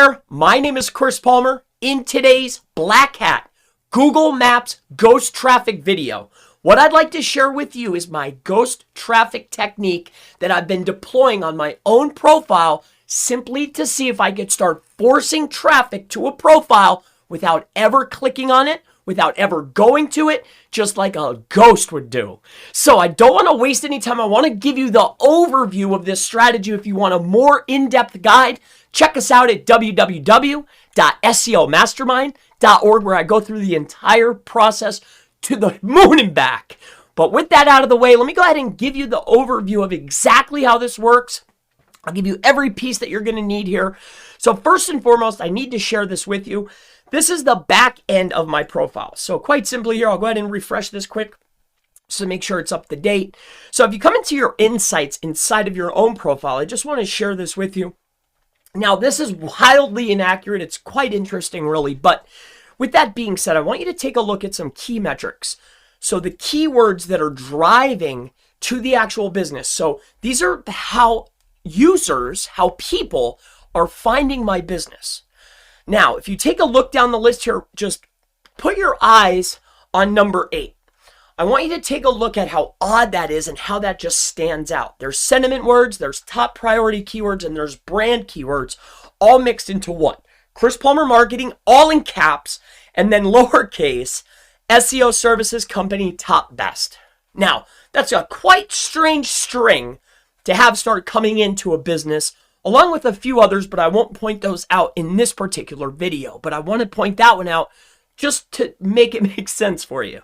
there, my name is Chris Palmer. In today's Black Hat Google Maps ghost traffic video, what I'd like to share with you is my ghost traffic technique that I've been deploying on my own profile simply to see if I could start forcing traffic to a profile without ever clicking on it, without ever going to it, just like a ghost would do. So I don't want to waste any time. I want to give you the overview of this strategy. If you want a more in-depth guide, check us out at www.seomastermind.org, where I go through the entire process to the moon and back. But with that out of the way, let me go ahead and give you the overview of exactly how this works. I'll give you every piece that you're going to need here. So first and foremost, I need to share this with you. This is the back end of my profile. So quite simply here, I'll go ahead and refresh this quick so make sure it's up to date. So if you come into your insights inside of your own profile, I just want to share this with you. Now, this is wildly inaccurate. It's quite interesting, really. But with that being said, I want you to take a look at some key metrics. So the keywords that are driving to the actual business. So these are how users, how people are finding my business. Now, if you take a look down the list here, just put your eyes on number 8. I want you to take a look at how odd that is and how that just stands out. There's sentiment words, there's top priority keywords, and there's brand keywords all mixed into one. Chris Palmer Marketing, all in caps, and then lowercase, SEO services company top best. Now, that's a quite strange string to have start coming into a business, along with a few others, but I won't point those out in this particular video. But I want to point that one out just to make it make sense for you.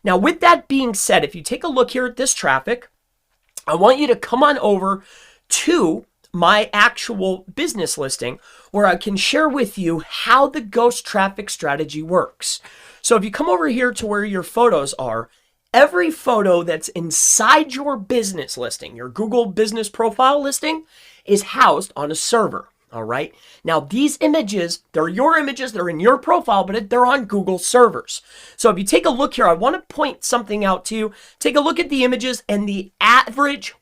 Now, with that being said, if you take a look here at this traffic, I want you to come on over to my actual business listing where I can share with you how the ghost traffic strategy works. So if you come over here to where your photos are, every photo that's inside your business listing, your Google business profile listing, is housed on a server. All right. Now, these images, they're your images, they're in your profile, but they're on Google servers. So if you take a look here, I want to point something out to you. Take a look at the images and the average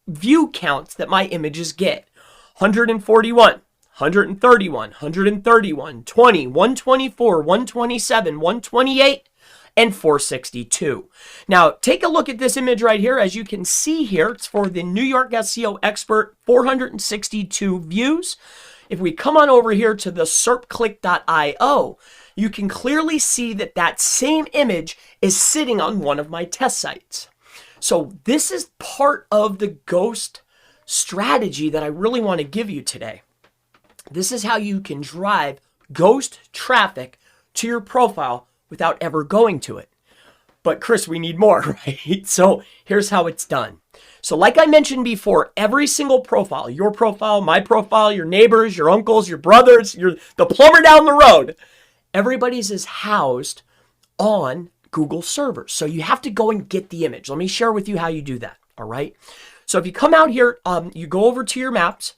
view counts that my images get. 141, 131, 131, 20, 124, 127, 128, and 462. Now, take a look at this image right here. As you can see here, it's for the New York SEO Expert, 462 views. If we come on over here to the serpclick.io, you can clearly see that that same image is sitting on one of my test sites. So this is part of the ghost strategy that I really want to give you today. This is how you can drive ghost traffic to your profile without ever going to it. But Chris, we need more, right? So here's how it's done. So like I mentioned before, every single profile, your profile, my profile, your neighbors, your uncles, your brothers, the plumber down the road, everybody's is housed on Google servers. So you have to go and get the image. Let me share with you how you do that, all right? So if you come out here, you go over to your maps,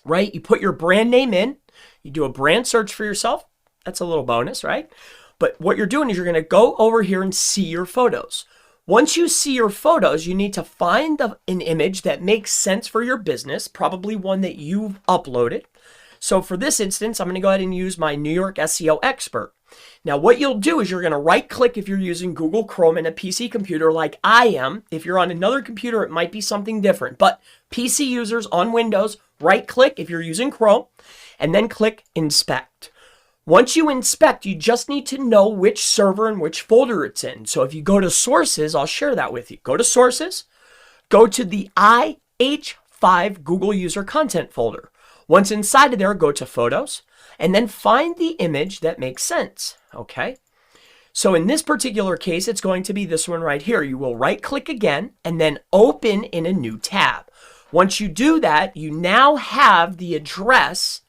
right? You put your brand name in, you do a brand search for yourself. That's a little bonus, right? But what you're doing is you're going to go over here and see your photos. Once you see your photos, you need to find an image that makes sense for your business, probably one that you've uploaded. So for this instance, I'm going to go ahead and use my New York SEO Expert. Now, what you'll do is you're going to right click if you're using Google Chrome in a PC computer like I am. If you're on another computer, it might be something different. But PC users on Windows, right click if you're using Chrome, and then click Inspect. Once you inspect, you just need to know which server and which folder it's in. So if you go to Sources, I'll share that with you. Go to Sources, go to the IH5 Google User Content folder. Once inside of there, go to Photos, and then find the image that makes sense, okay? So in this particular case, it's going to be this one right here. You will right-click again, and then open in a new tab. Once you do that, you now have the address,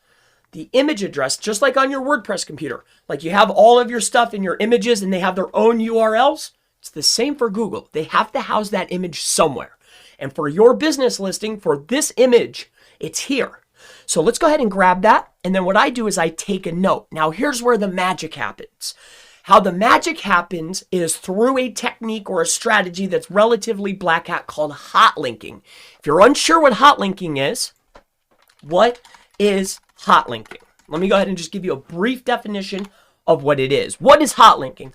the image address, just like on your WordPress computer. Like you have all of your stuff in your images and they have their own URLs. It's the same for Google. They have to house that image somewhere. And for your business listing, for this image, it's here. So let's go ahead and grab that. And then what I do is I take a note. Now here's where the magic happens. How the magic happens is through a technique or a strategy that's relatively black hat called hot linking. If you're unsure what hot linking is, what is hot linking? let me go ahead and just give you a brief definition of what it is. What is hot linking?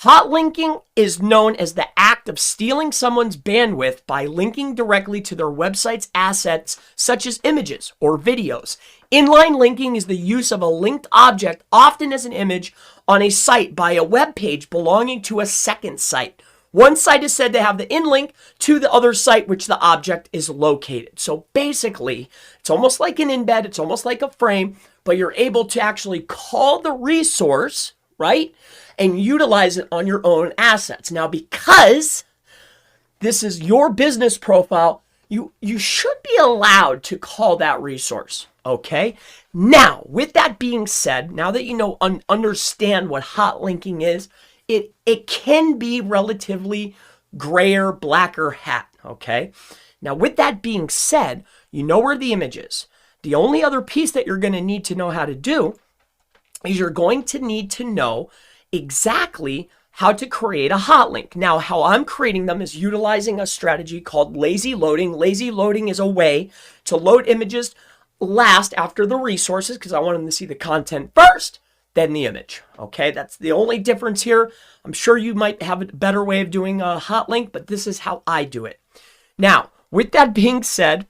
Hot linking is known as the act of stealing someone's bandwidth by linking directly to their website's assets, such as images or videos. Inline linking is the use of a linked object, often as an image, on a site by a web page belonging to a second site. One site is said to have the inlink to the other site which the object is located. So basically, it's almost like an embed, it's almost like a frame, but you're able to actually call the resource, right, and utilize it on your own assets. Now, because this is your business profile, you should be allowed to call that resource, okay? Now, with that being said, now that you know, understand what hot linking is, it can be relatively grayer, blacker hat, okay? Now, with that being said, you know where the image is. The only other piece that you're going to need to know how to do is you're going to need to know exactly how to create a hot link. Now, how I'm creating them is utilizing a strategy called lazy loading. Lazy loading is a way to load images last after the resources, because I want them to see the content first, then the image. Okay, that's the only difference here. I'm sure you might have a better way of doing a hot link, but this is how I do it. Now, with that being said,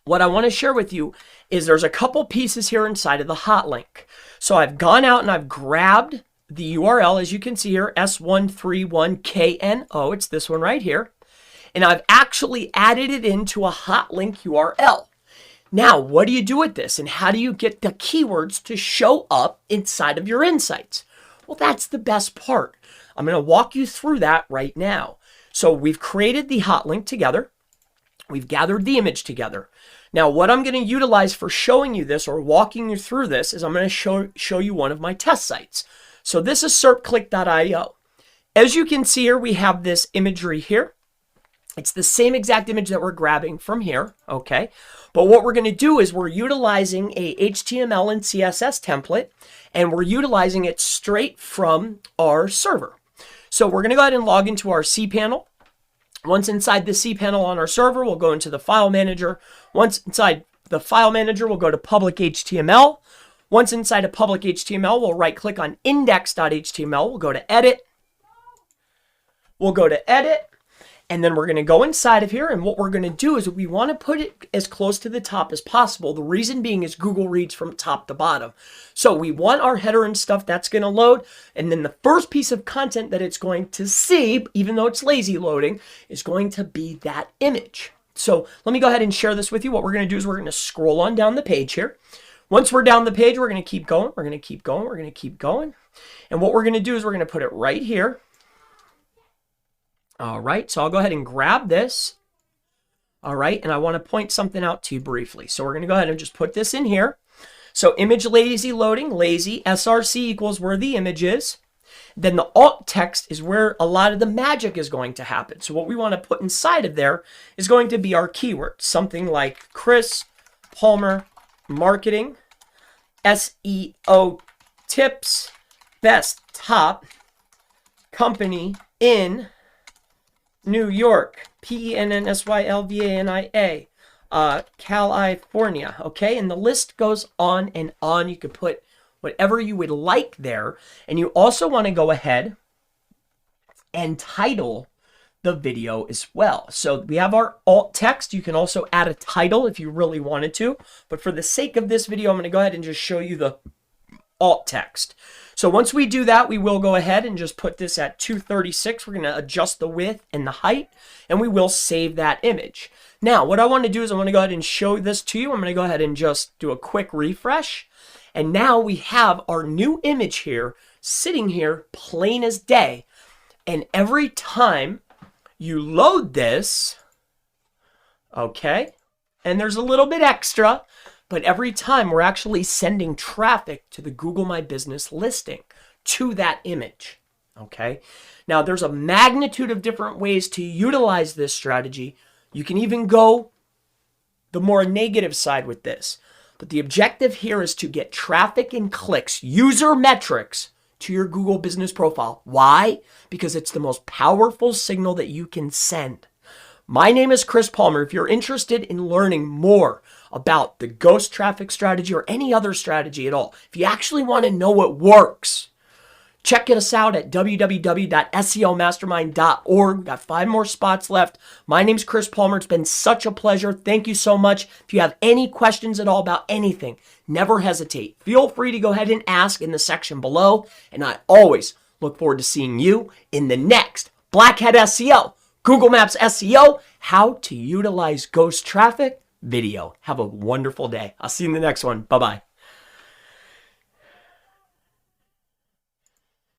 what I want to share with you is there's a couple pieces here inside of the hot link. So I've gone out and I've grabbed the URL, as you can see here, S131KNO. It's this one right here. And I've actually added it into a hot link URL. Now, what do you do with this? And how do you get the keywords to show up inside of your insights? Well, that's the best part. I'm going to walk you through that right now. So we've created the hot link together. We've gathered the image together. Now, what I'm going to utilize for showing you this or walking you through this is I'm going to show you one of my test sites. So this is serpclick.io. As you can see here, we have this imagery here. It's the same exact image that we're grabbing from here, okay? But what we're going to do is we're utilizing a HTML and CSS template, and we're utilizing it straight from our server. So we're going to go ahead and log into our cPanel. Once inside the cPanel on our server, we'll go into the file manager. Once inside the file manager, we'll go to public HTML. Once inside of public HTML, we'll right click on index.html. We'll go to edit. We'll go to edit. And then we're going to go inside of here, and what we're going to do is we want to put it as close to the top as possible. The reason being is Google reads from top to bottom. So we want our header and stuff that's going to load, and then the first piece of content that it's going to see, even though it's lazy loading, is going to be that image. So let me go ahead and share this with you. What we're going to do is we're going to scroll on down the page here. Once we're down the page, we're going to keep going. We're going to keep going. We're going to keep going. And what we're going to do is we're going to put it right here. All right, so I'll go ahead and grab this. All right, and I want to point something out to you briefly. So we're going to go ahead and just put this in here. So image lazy loading, lazy, src equals where the image is. Then the alt text is where a lot of the magic is going to happen. So what we want to put inside of there is going to be our keyword. Something like Chris Palmer Marketing, SEO tips, best top company in New York, PENNSYLVANIA, California, okay? And the list goes on and on. You could put whatever you would like there. And you also want to go ahead and title the video as well. So we have our alt text. You can also add a title if you really wanted to. But for the sake of this video, I'm going to go ahead and just show you the alt text. So once we do that, we will go ahead and just put this at 236. We're going to adjust the width and the height, and we will save that image. Now, what I want to do is I want to go ahead and show this to you. I'm going to go ahead and just do a quick refresh. And now we have our new image here, sitting here, plain as day. And every time you load this, okay, and there's a little bit extra, but every time we're actually sending traffic to the Google My Business listing to that image, okay? Now, there's a magnitude of different ways to utilize this strategy. You can even go the more negative side with this. But the objective here is to get traffic and clicks, user metrics, to your Google business profile. Why? Because it's the most powerful signal that you can send. My name is Chris Palmer. If you're interested in learning more about the ghost traffic strategy or any other strategy at all, if you actually want to know what works, check us out at www.seomastermind.org. We've got 5 more spots left. My name's Chris Palmer. It's been such a pleasure. Thank you so much. If you have any questions at all about anything, never hesitate. Feel free to go ahead and ask in the section below. And I always look forward to seeing you in the next Blackhead SEO, Google Maps SEO, how to utilize ghost traffic video. Have a wonderful day. I'll see you in the next one. Bye-bye.